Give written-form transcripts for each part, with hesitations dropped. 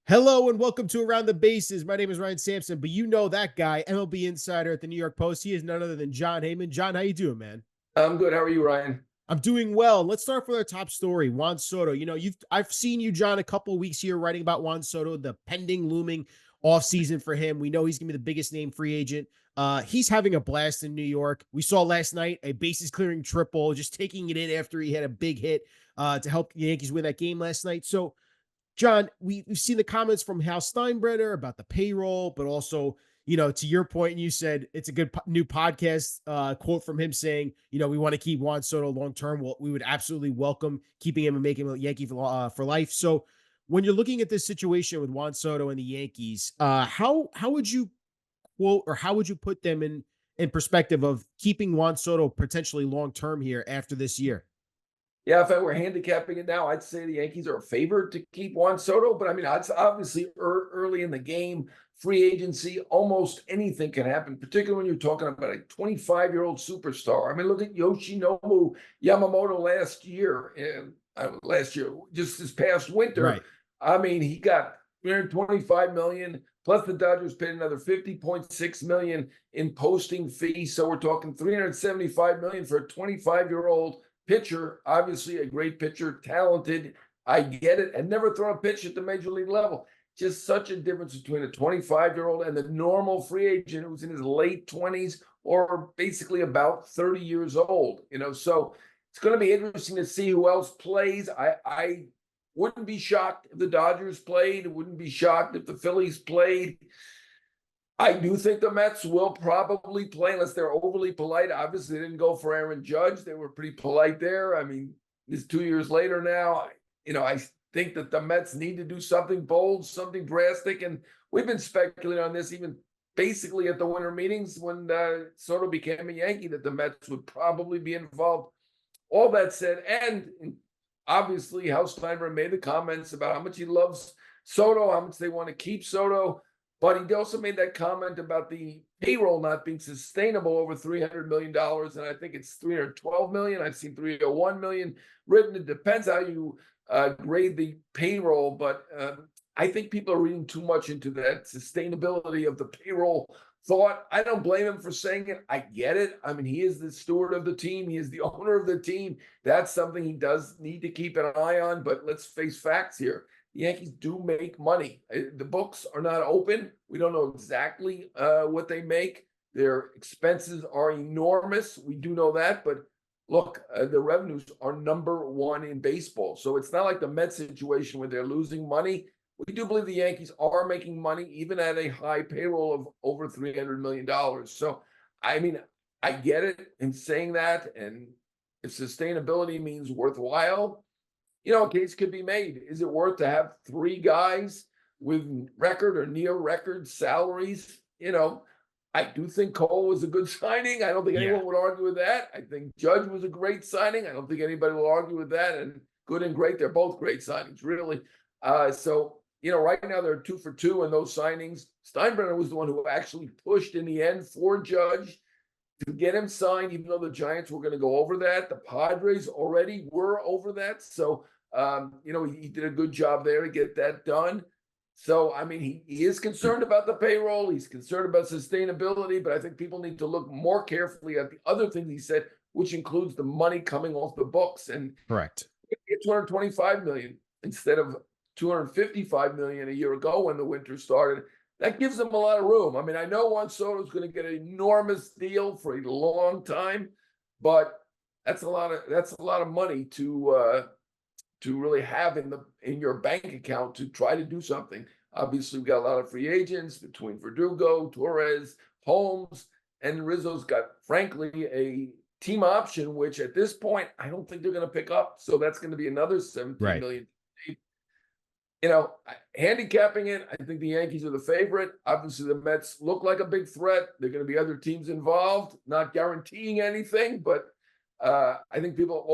Hello and welcome to Around the Bases. My name is Ryan Sampson, but you know that guy, MLB insider at the New York Post. He is none other than Jon Heyman. Jon, how you doing, man? I'm good. How are you, Ryan? I'm doing well. Let's start with our top story, Juan Soto. I've seen you, Jon, a couple of weeks here writing about Juan Soto, the pending looming offseason for him. We know he's gonna be the biggest name free agent. He's having a blast in New York. We saw last night a bases clearing triple, just taking it in after he had a big hit to help the Yankees win that game last night. So Jon, we've seen the comments from Hal Steinbrenner about the payroll, but also, to your point, and you said it's a good new podcast quote from him saying, we want to keep Juan Soto long term. Well, we would absolutely welcome keeping him and making him a Yankee for life. So, when you're looking at this situation with Juan Soto and the Yankees, how would you quote or how would you put them in perspective of keeping Juan Soto potentially long term here after this year? Yeah, if I were handicapping it now, I'd say the Yankees are favored to keep Juan Soto. But I mean, it's obviously early in the game, free agency, almost anything can happen, particularly when you're talking about a 25-year-old superstar. I mean, look at Yoshinobu Yamamoto just this past winter. Right. I mean, he got 325 million, plus the Dodgers paid another 50.6 million in posting fees. So we're talking 375 million for a 25-year-old pitcher, obviously a great pitcher, talented. I get it. And never thrown a pitch at the major league level. Just such a difference between a 25-year-old and the normal free agent who's in his late 20s or basically about 30 years old. So it's going to be interesting to see who else plays. I wouldn't be shocked if the Dodgers played. Wouldn't be shocked if the Phillies played. I do think the Mets will probably play unless they're overly polite. Obviously, they didn't go for Aaron Judge. They were pretty polite there. I mean, it's 2 years later now. I think that the Mets need to do something bold, something drastic. And we've been speculating on this even basically at the winter meetings when Soto became a Yankee, that the Mets would probably be involved. All that said, and obviously, Hal Steinbrenner made the comments about how much he loves Soto, how much they want to keep Soto. But he also made that comment about the payroll not being sustainable over $300 million. And I think it's $312 million. I've seen $301 million written. It depends how you grade the payroll. But I think people are reading too much into that sustainability of the payroll thought. I don't blame him for saying it. I get it. I mean, he is the steward of the team. He is the owner of the team. That's something he does need to keep an eye on. But let's face facts here. The Yankees do make money. The books are not open. We don't know exactly what they make. Their expenses are enormous. We do know that. But look, the revenues are number one in baseball. So it's not like the Mets situation where they're losing money. We do believe the Yankees are making money, even at a high payroll of over $300 million. So, I mean, I get it in saying that. And if sustainability means worthwhile, a case could be made. Is it worth to have three guys with record or near record salaries? I do think Cole was a good signing. I don't think anyone would argue with that. I think Judge was a great signing. I don't think anybody will argue with that. And good and great, they're both great signings, really. So, right now they're 2 for 2 in those signings. Steinbrenner was the one who actually pushed in the end for Judge to get him signed, even though the Giants were going to go over that. The Padres already were over that. So, he did a good job there to get that done. So, I mean, he is concerned about the payroll. He's concerned about sustainability, but I think people need to look more carefully at the other things he said, which includes the money coming off the books. And Correct. it's $225 million instead of $255 million a year ago when the winter started. That gives them a lot of room. I mean, I know Juan Soto is going to get an enormous deal for a long time, but that's a lot of money to really have in your bank account to try to do something. Obviously, we've got a lot of free agents between Verdugo, Torres, Holmes, and Rizzo's got, frankly, a team option, which at this point, I don't think they're going to pick up. So that's going to be another $17 million. Handicapping it, I think the Yankees are the favorite. Obviously, the Mets look like a big threat. There are going to be other teams involved, not guaranteeing anything, but I think people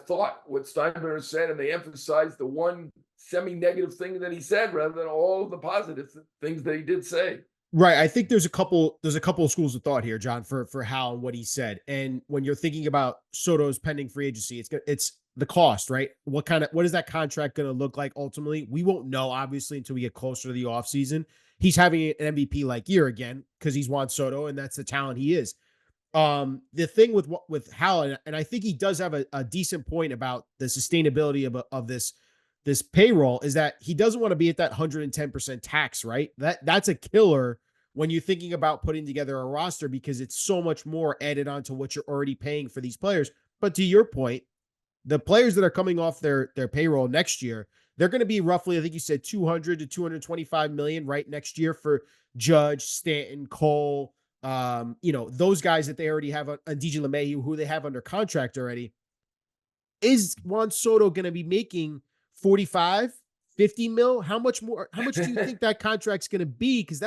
thought what Steinbrenner said, and they emphasized the one semi-negative thing that he said rather than all of the positive things that he did say. Right. I think there's a couple of schools of thought here, Jon, for Hal and what he said. And when you're thinking about Soto's pending free agency, it's the cost, right? What is that contract going to look like ultimately? We won't know, obviously, until we get closer to the offseason. He's having an MVP like year again because he's Juan Soto, and that's the talent he is. The thing with Hal, and I think he does have a decent point about the sustainability of this payroll, is that he doesn't want to be at that 110% tax, right? That's a killer when you're thinking about putting together a roster, because it's so much more added on to what you're already paying for these players. But to your point, the players that are coming off their payroll next year, they're going to be roughly, I think you said 200 to 225 million right next year for Judge, Stanton, Cole, those guys that they already have on DJ LeMahieu, who they have under contract already. Is Juan Soto going to be making 45, 50 mil? How much more? How much do you think that contract's going to be? Because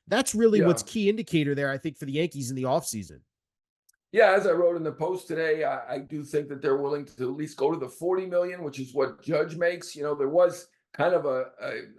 that's really what's key indicator there, I think, for the Yankees in the offseason. Yeah, as I wrote in the post today, I do think that they're willing to at least go to the 40 million, which is what Judge makes. There was kind of a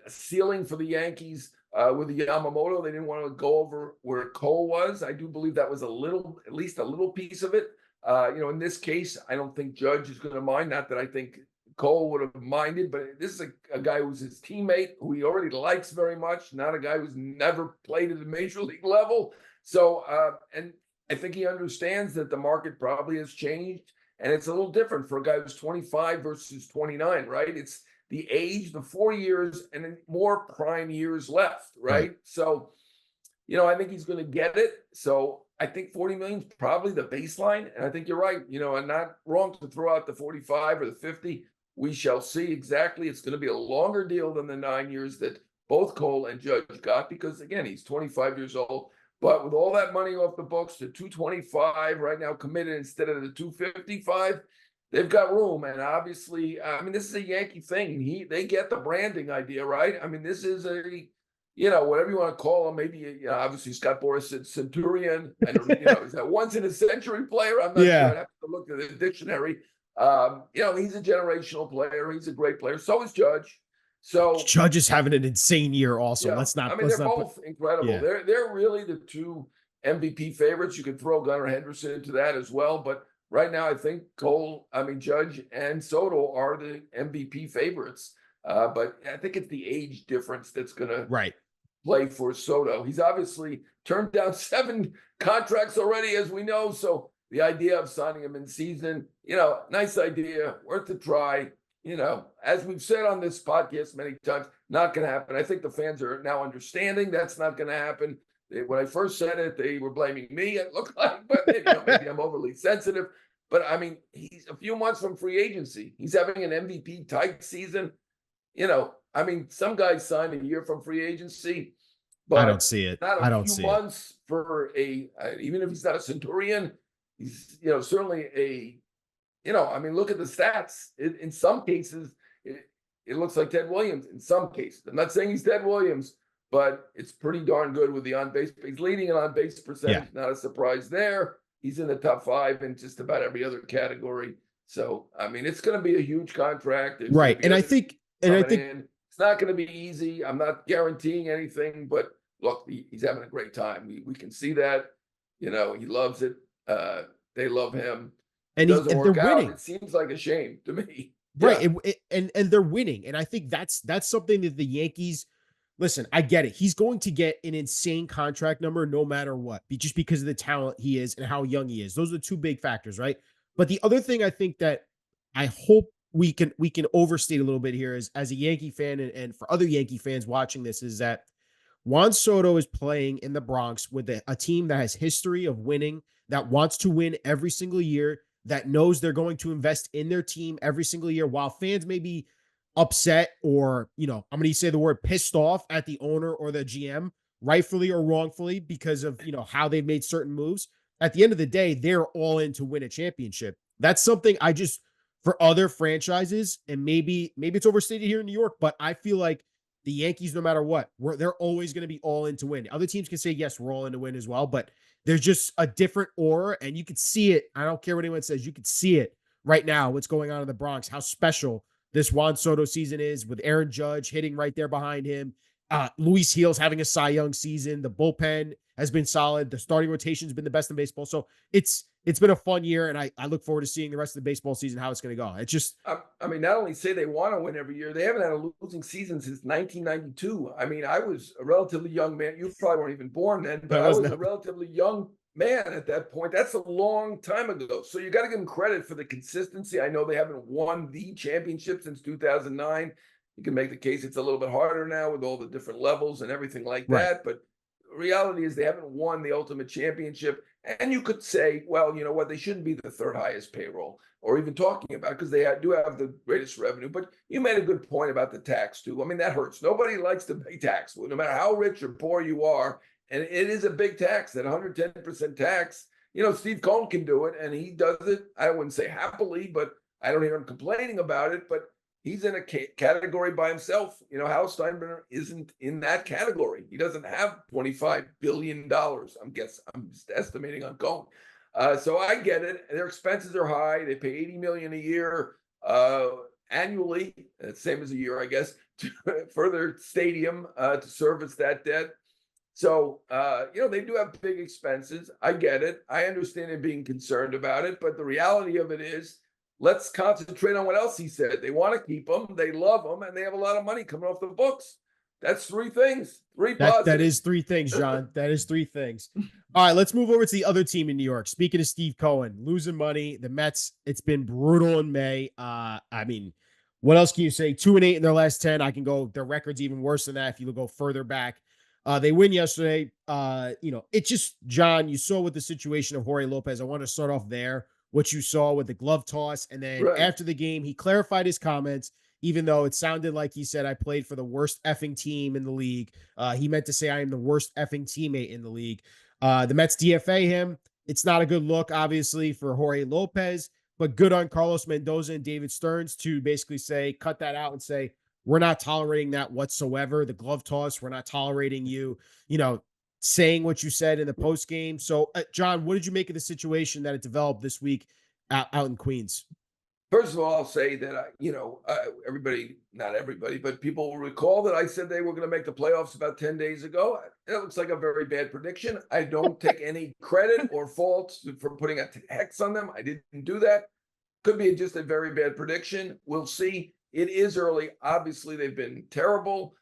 ceiling for the Yankees with the Yamamoto. They didn't want to go over where Cole was. I do believe that was at least a little piece of it. In this case, I don't think Judge is going to mind. Not that I think Cole would have minded, but this is a guy who's his teammate, who he already likes very much, not a guy who's never played at the major league level. So, and I think he understands that the market probably has changed, and it's a little different for a guy who's 25 versus 29, right? It's the age, the 4 years, and then more prime years left, right? So, I think he's going to get it. So I think 40 million is probably the baseline, and I think you're right. I'm not wrong to throw out the 45 or the 50. We shall see exactly. It's going to be a longer deal than the 9 years that both Cole and Judge got, because again, he's 25 years old. But with all that money off the books, the 225 right now committed instead of the 255, they've got room. And obviously, this is a Yankee thing. They get the branding idea, right? This is a, whatever you want to call him. Maybe, obviously Scott Boras said Centurion, and is that once in a century player? I'm not sure. I'd have to look at the dictionary. He's a generational player. He's a great player. So is Judge. So Judge is having an insane year also. Yeah. They're both incredible. Yeah. They're really the two MVP favorites. You could throw Gunnar Henderson into that as well. But right now, I think Judge and Soto are the MVP favorites. But I think it's the age difference that's going to play for Soto. He's obviously turned down 7 contracts already, as we know. So the idea of signing him in season, nice idea, worth a try. As we've said on this podcast many times, not going to happen. I think the fans are now understanding that's not going to happen. When I first said it, they were blaming me, it looked like, but maybe I'm overly sensitive. But he's a few months from free agency. He's having an MVP type season. Some guys sign a year from free agency, but I don't see it. Not a few months for even if he's not a Centurion, he's certainly a. Look at the stats. In some cases, it looks like Ted Williams. In some cases, I'm not saying he's Ted Williams, but it's pretty darn good with the on-base. He's leading an on-base percentage. Not a surprise there. He's in the top 5 in just about every other category. So, it's going to be a huge contract. Right. And I think it's not going to be easy. I'm not guaranteeing anything, but look, he's having a great time. We can see that. He loves it. They love him. And they're winning. It seems like a shame to me. Right. Yeah. And they're winning. And I think that's something that the Yankees, listen, I get it. He's going to get an insane contract number no matter what, just because of the talent he is and how young he is. Those are the 2 big factors, right? But the other thing I think that I hope we can overstate a little bit here is, as a Yankee fan and for other Yankee fans watching this, is that Juan Soto is playing in the Bronx with a team that has history of winning, that wants to win every single year, that knows they're going to invest in their team every single year. While fans may be upset or, I'm going to say the word pissed off at the owner or the GM, rightfully or wrongfully, because of, how they've made certain moves. At the end of the day, they're all in to win a championship. That's something for other franchises, and maybe it's overstated here in New York, but I feel like the Yankees, no matter what, they're always going to be all in to win. Other teams can say, yes, we're all in to win as well, but there's just a different aura, and you could see it. I don't care what anyone says. You could see it right now, what's going on in the Bronx, how special this Juan Soto season is, with Aaron Judge hitting right there behind him. Luis Gil's having a Cy Young season. The bullpen has been solid. The starting rotation has been the best in baseball. So it's it's been a fun year, and I look forward to seeing the rest of the baseball season, how it's going to go. It's just, I mean, not only say they want to win every year, they haven't had a losing season since 1992. I mean, I was a relatively young man. You probably weren't even born then, but that I was was a not. relatively young man at that point. That's a long time ago. So you got to give them credit for the consistency. I know they haven't won the championship since 2009. You can make the case it's a little bit harder now with all the different levels and everything like Right. that. But reality is they haven't won the ultimate championship. And you could say, well, you know what, they shouldn't be the third highest payroll or even talking about it because they do have the greatest revenue. But you made a good point about the tax too. I mean, that hurts. Nobody likes to pay tax, no matter how rich or poor you are. And it is a big tax, that 110% tax. You know, Steve Cohen can do it and he does it. I wouldn't say happily, but I don't hear him complaining about it. But he's in a category by himself. You know, Hal Steinbrenner isn't in that category. He doesn't have $25 billion. I'm just estimating on Cohen. So I get it. Their expenses are high. They pay $80 million a year annually, same as a year, I guess, for their stadium to service that debt. So, you know, they do have big expenses. I get it. I understand them being concerned about it. But the reality of it is, let's concentrate on what else he said. They want to keep him, they love him, and they have a lot of money coming off the books. That's three things, three That is positives. three things, John. That is three things. All right, let's move over to the other team in New York. Speaking of Steve Cohen, losing money, the Mets, it's been brutal in May. I mean, what else can you say? 2-8 in their last 10. I can go, their record's even worse than that if you go further back. They win yesterday. You know, it just, John, you saw with the situation of Jorge Lopez. I want to start off there, what you saw with the glove toss. And then Right. after the game, he clarified his comments, even though it sounded like he said, I played for the worst effing team in the league. He meant to say, I am the worst effing teammate in the league. The Mets DFA him. It's not a good look, obviously, for Jorge Lopez, but good on Carlos Mendoza and David Stearns to basically say, cut that out and say, we're not tolerating that whatsoever. The glove toss, we're not tolerating you, you know, saying what you said in the post game. So, John, what did you make of the situation that it developed this week out in Queens? First of all, I'll say that, everybody, not everybody, but people will recall that I said they were going to make the playoffs about 10 days ago. It looks like a very bad prediction. I don't take any credit or fault for putting a hex on them. I didn't do that. Could be just a very bad prediction. We'll see. It is early. Obviously, they've been terrible,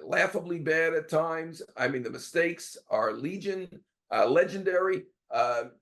laughably bad at times. I mean, the mistakes are legendary.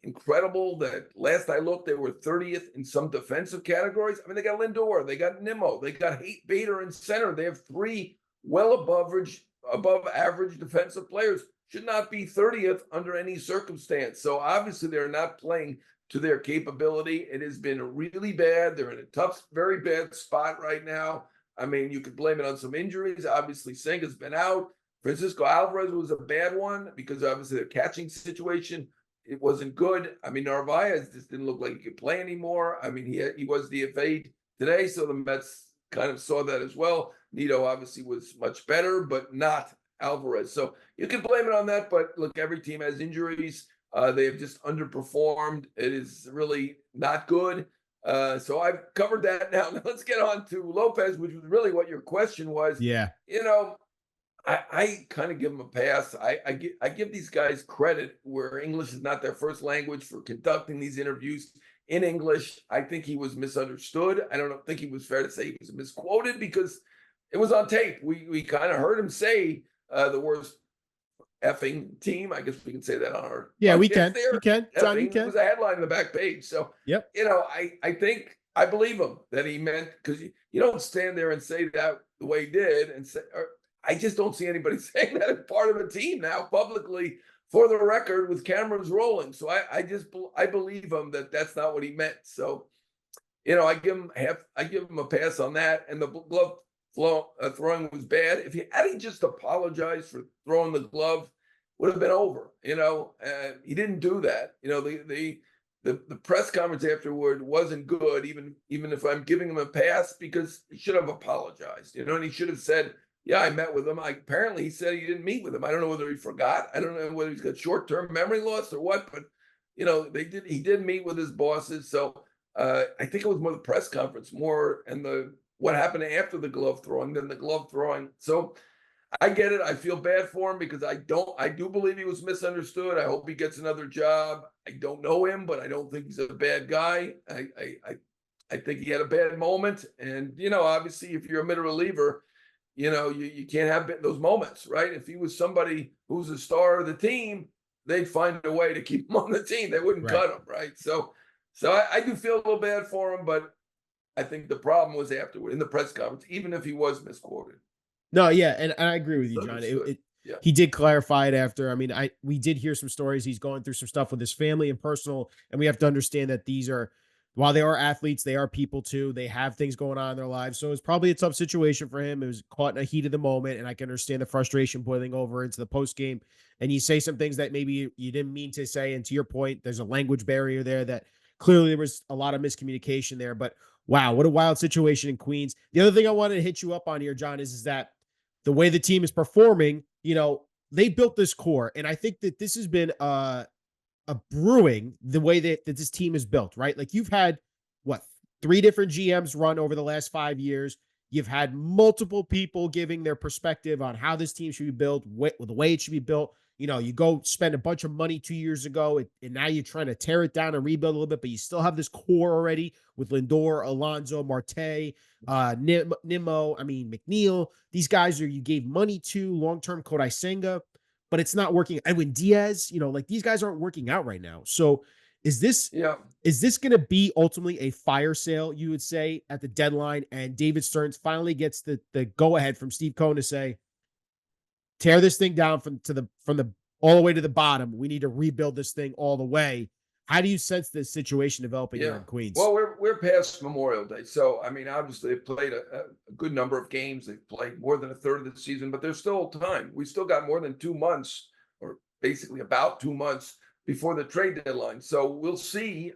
Incredible that last I looked, they were 30th in some defensive categories. I mean, they got Lindor, they got Nimmo, they got Bader in center. They have three well above average defensive players. Should not be 30th under any circumstance. So obviously, they're not playing to their capability. It has been really bad. They're in a tough, very bad spot right now. I mean, you could blame it on some injuries. Obviously, Senga's been out. Francisco Alvarez was a bad one because obviously their catching situation, it wasn't good. I mean, Narvaez just didn't look like he could play anymore. I mean, he was DFA'd today, so the Mets kind of saw that as well. Nito obviously was much better, but not Alvarez. So you can blame it on that. But look, every team has injuries. They have just underperformed. It is really not good. So I've covered that now. Now let's get on to Lopez, which was really what your question was. Yeah. You know, I kind of give them a pass. I give these guys credit where English is not their first language for conducting these interviews in English. I think he was misunderstood. I don't think he was fair to say he was misquoted because it was on tape. We kind of heard him say the worst effing team. I guess we can say that on our We can. there. You can. John, you can. It was a headline on the back page. So yep. You know, I think I believe him that he meant, because you don't stand there and say that the way he did and say, I just don't see anybody saying that as part of a team now publicly for the record with cameras rolling. So I believe him that that's not what he meant. So, you know, I give him a pass on that. And the glove throwing was bad. If he just apologized for throwing the glove, would have been over. You know, he didn't do that. You know, the press conference afterward wasn't good, even if I'm giving him a pass, because he should have apologized. You know, and he should have said, yeah, I met with him. Apparently he said he didn't meet with him. I don't know whether he forgot. I don't know whether he's got short-term memory loss or what, but you know, he did meet with his bosses. So I think it was more the press conference more and what happened after the glove throwing than the glove throwing. So I get it. I feel bad for him because I do believe he was misunderstood. I hope he gets another job. I don't know him, but I don't think he's a bad guy. I think he had a bad moment. And, obviously if you're a middle reliever, you can't have those moments, right? If he was somebody who's a star of the team, they'd find a way to keep him on the team. They wouldn't Right. cut him, right? So I do feel a little bad for him, but I think the problem was afterward in the press conference, even if he was misquoted. No, yeah, and I agree with you, John. Understood. Yeah. He did clarify it after. I mean, we did hear some stories. He's going through some stuff with his family and personal, and we have to understand that these are, while they are athletes, they are people too. They have things going on in their lives, so it's probably a tough situation for him. It was caught in a heat of the moment, and I can understand the frustration boiling over into the post game. And you say some things that maybe you didn't mean to say. And to your point, there's a language barrier there that clearly there was a lot of miscommunication there. But wow, what a wild situation in Queens. The other thing I wanted to hit you up on here, John, is that the way the team is performing, they built this core. And I think that this has been a brewing the way that this team is built, right? Like you've had what, three different GMs run over the last 5 years. You've had multiple people giving their perspective on how this team should be built, the way it should be built. You go spend a bunch of money 2 years ago, and now you're trying to tear it down and rebuild a little bit, but you still have this core already with Lindor, Alonso, Marte, Nimmo, McNeil. These guys you gave money to long-term, Kodai Senga, but it's not working. Edwin Diaz, like these guys aren't working out right now. So is this Yeah. is this going to be ultimately a fire sale, you would say, at the deadline? And David Stearns finally gets the go ahead from Steve Cohen to say, tear this thing down from the all the way to the bottom. We need to rebuild this thing all the way. How do you sense this situation developing here Yeah. in Queens? Well, we're past Memorial Day, so obviously they've played a good number of games. They've played more than a third of the season, but there's still time. We still got more than 2 months, or basically about 2 months before the trade deadline. So we'll see.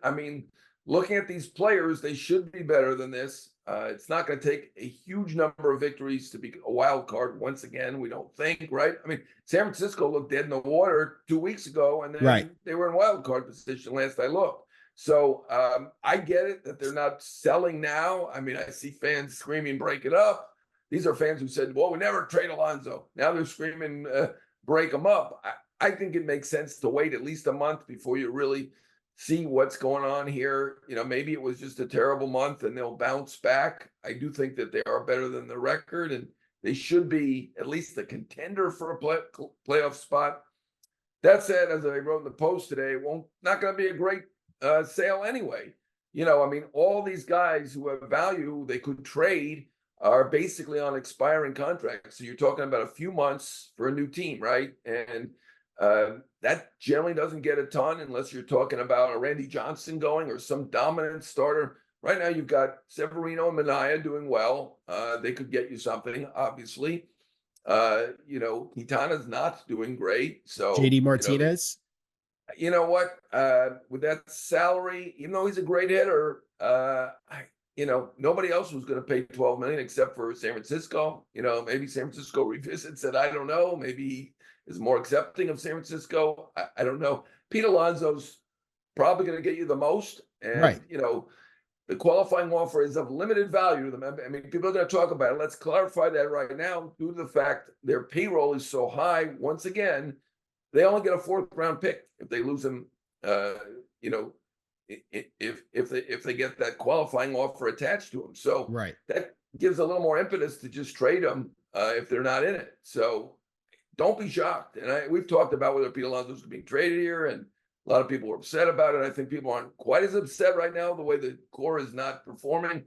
Looking at these players, they should be better than this. It's not going to take a huge number of victories to be a wild card once again. We don't think, right? San Francisco looked dead in the water 2 weeks ago, and Right. then they were in wild card position last I looked. So I get it that they're not selling now. I see fans screaming, break it up. These are fans who said, well, we never trade Alonso. Now they're screaming, break them up. I think it makes sense to wait at least a month before you really see what's going on here. Maybe it was just a terrible month and they'll bounce back. I do think that they are better than the record, and they should be at least a contender for a playoff spot. That said, as I wrote in the post today, not going to be a great sale anyway. All these guys who have value they could trade are basically on expiring contracts. So you're talking about a few months for a new team, right? And that generally doesn't get a ton unless you're talking about a Randy Johnson going or some dominant starter. Right now, you've got Severino and Minaya doing well. They could get you something, obviously. Quintana's not doing great. So JD Martinez. You know what? With that salary, even though he's a great hitter, nobody else was going to pay $12 million except for San Francisco. Maybe San Francisco revisits it. I don't know. Maybe he is more accepting of San Francisco. I don't know. Pete Alonso's probably going to get you the most, and Right. the qualifying offer is of limited value to them. People are going to talk about it. Let's clarify that right now, due to the fact their payroll is so high. Once again, they only get a 4th round pick if they lose him. If they get that qualifying offer attached to them, so Right. that gives a little more impetus to just trade them if they're not in it. So don't be shocked. And we've talked about whether Pete Alonso's being traded here, and a lot of people were upset about it. I think people aren't quite as upset right now the way the core is not performing,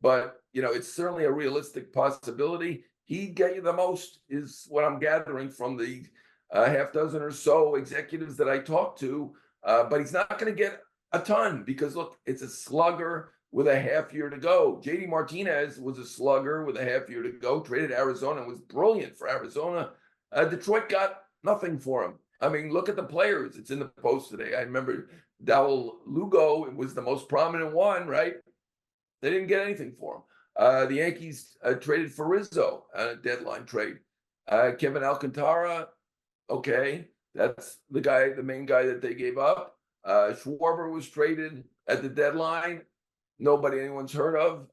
but it's certainly a realistic possibility. He'd get you the most, is what I'm gathering from the half dozen or so executives that I talked to. But he's not going to get a ton because, look, it's a slugger with a half year to go. JD Martinez was a slugger with a half year to go, traded Arizona, was brilliant for Arizona. Detroit got nothing for him. Look at the players. It's in the post today. I remember Dowell Lugo was the most prominent one, right? They didn't get anything for him. The Yankees traded for Rizzo on a deadline trade. Kevin Alcantara, okay, that's the main guy that they gave up. Schwarber was traded at the deadline. Nobody anyone's heard of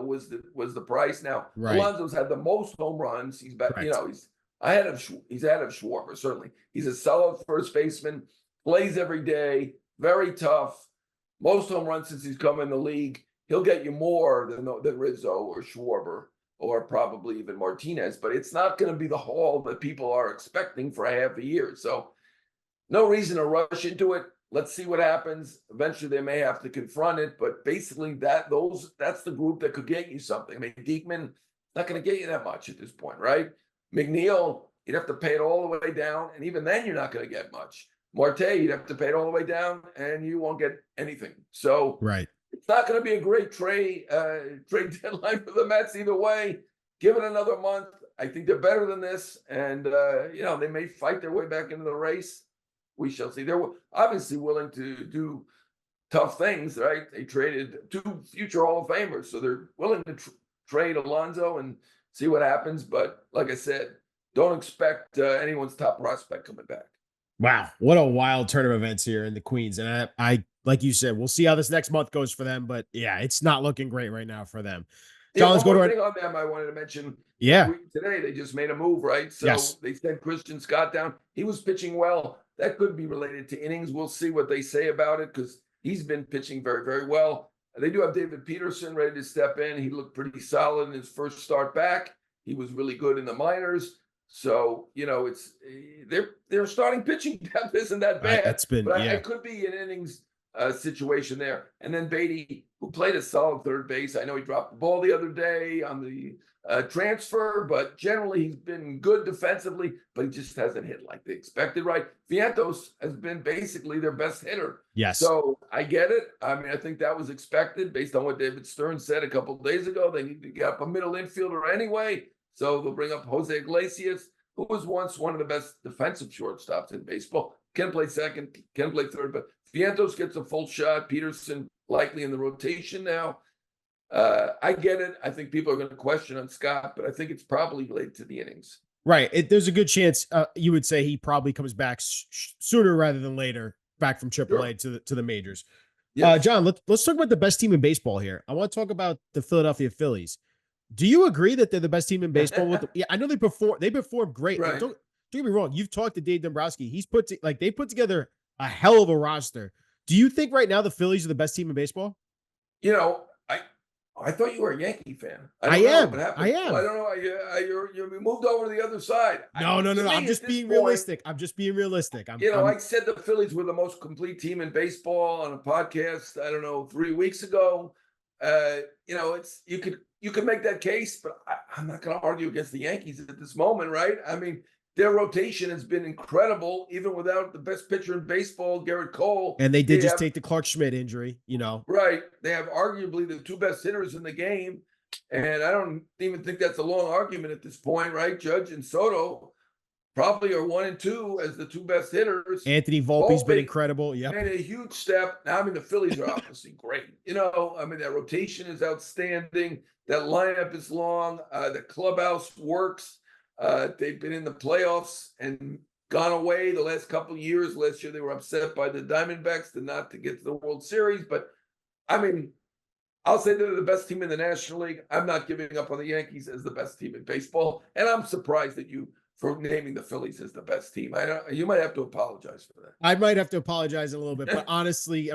was the price. Now, Right. Alonso's had the most home runs. He's back, Correct. he's He's ahead of Schwarber, certainly. He's a solid first baseman, plays every day, very tough. Most home runs since he's come in the league. He'll get you more than Rizzo or Schwarber or probably even Martinez, but it's not going to be the haul that people are expecting for a half a year. So no reason to rush into it. Let's see what happens. Eventually, they may have to confront it, but basically, that's the group that could get you something. I mean, Diekman not going to get you that much at this point, right? McNeil, you'd have to pay it all the way down, and even then, you're not going to get much. Marte, you'd have to pay it all the way down, and you won't get anything. So, Right. it's not going to be a great trade deadline for the Mets either way. Give it another month. I think they're better than this, and they may fight their way back into the race. We shall see. They're obviously willing to do tough things, right? They traded 2 future Hall of Famers, so they're willing to trade Alonso and see what happens. But like I said, don't expect anyone's top prospect coming back. Wow, what a wild turn of events here in the Queens. And I like you said, we'll see how this next month goes for them. But yeah, it's not looking great right now for them. John, let's go to one more thing on them I wanted to mention. Yeah. Today they just made a move, right? So Yes. they sent Christian Scott down. He was pitching well. That could be related to innings. We'll see what they say about it because he's been pitching very, very well. They do have David Peterson ready to step in. He looked pretty solid in his first start back. He was really good in the minors. So, it's their starting pitching depth isn't that bad. It could be an innings situation there. And then Beatty, who played a solid third base. I know he dropped the ball the other day on the transfer, but generally he's been good defensively, but he just hasn't hit like they expected, right? Vientos has been basically their best hitter. Yes. So I get it. I mean, I think that was expected based on what David Stern said a couple of days ago. They need to get up a middle infielder anyway. So they'll bring up Jose Iglesias, who was once one of the best defensive shortstops in baseball. Can play second, can play third, but Vientos gets a full shot. Peterson likely in the rotation now. I get it. I think people are going to question on Scott, but I think it's probably related to the innings. Right. There's a good chance you would say he probably comes back sooner rather than later, back from AAA to the majors. Yes. John, let's talk about the best team in baseball here. I want to talk about the Philadelphia Phillies. Do you agree that they're the best team in baseball? I know they perform great. Right. Like, don't get me wrong. You've talked to Dave Dombrowski. They put together a hell of a roster. Do you think right now the Phillies are the best team in baseball? I thought you were a Yankee fan. I am. Well, I don't know. You moved over to the other side. No. I'm just being realistic. I said the Phillies were the most complete team in baseball on a podcast, I don't know, 3 weeks ago. You could make that case, but I'm not going to argue against the Yankees at this moment, right? I mean, their rotation has been incredible, even without the best pitcher in baseball, Garrett Cole. And they did take the Clark Schmidt injury, Right. They have arguably the 2 best hitters in the game. And I don't even think that's a long argument at this point, right? Judge and Soto probably are 1 and 2 as the 2 best hitters. Anthony Volpe's been incredible. Yeah. Made a huge step. Now, the Phillies are obviously great. That rotation is outstanding. That lineup is long. The clubhouse works. They've been in the playoffs and gone away the last couple of years. Last year, they were upset by the Diamondbacks not to get to the World Series. But, I'll say they're the best team in the National League. I'm not giving up on the Yankees as the best team in baseball. And I'm surprised at you for naming the Phillies as the best team. You might have to apologize for that. I might have to apologize a little bit. But honestly,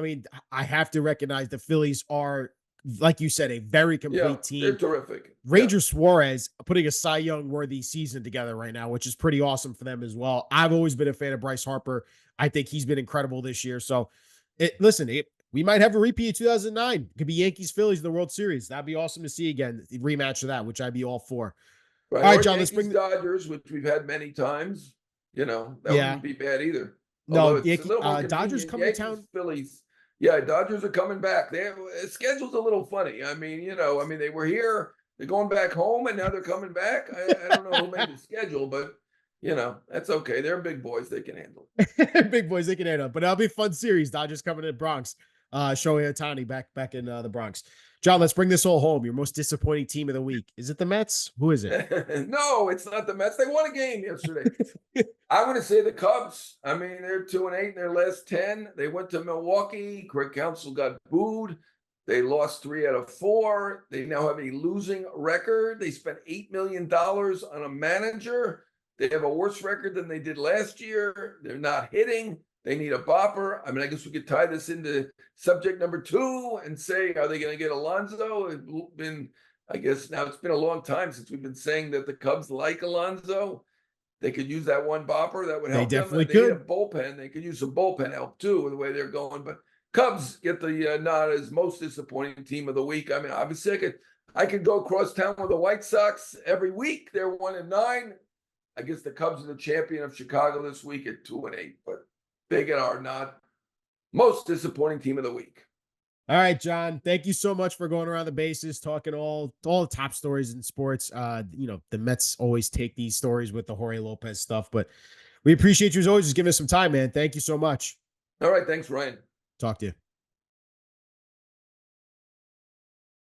I have to recognize the Phillies are, like you said, a very complete team. They're terrific. Ranger Suarez putting a Cy Young worthy season together right now, which is pretty awesome for them as well. I've always been a fan of Bryce Harper. I think he's been incredible this year. So, we might have a repeat of 2009. It could be Yankees Phillies in the World Series. That'd be awesome to see again. The rematch of that, which I'd be all for. Right. All right, John. Let's bring Dodgers, which we've had many times. That wouldn't be bad either. Dodgers come to town. Phillies. Yeah, Dodgers are coming back. Their schedule's a little funny. They were here. They're going back home, and now they're coming back. I don't know who made the schedule, but that's okay. They're big boys. They can handle it. Big boys, they can handle it. But it'll be a fun series. Dodgers coming to the Bronx. Shohei Ohtani back in the Bronx. John, let's bring this all home. Your most disappointing team of the week. Is it the Mets? Who is it? No, it's not the Mets. They won a game yesterday. I'm going to say the Cubs. They're 2-8 in their last 10. They went to Milwaukee. Craig Counsell got booed. They lost 3 out of 4. They now have a losing record. They spent $8 million on a manager. They have a worse record than they did last year. They're not hitting. They need a bopper. I mean, I guess we could tie this into subject number 2 and say, are they going to get Alonso? It's been, I guess now it's been a long time since we've been saying that the Cubs like Alonso. They could use that one bopper. That would help them. definitely They need a could. bullpen. They could use some bullpen help too with the way they're going. But Cubs get the nod as most disappointing team of the week. I mean, obviously, I could go across town with the White Sox every week. They're 1-9. I guess the Cubs are the champion of Chicago this week at 2-8. But they get our nod. Most disappointing team of the week. All right, John, thank you so much for going around the bases, talking all the top stories in sports. The Mets always take these stories with the Jorge Lopez stuff, but we appreciate you as always just giving us some time, man. Thank you so much. All right. Thanks, Ryan. Talk to you.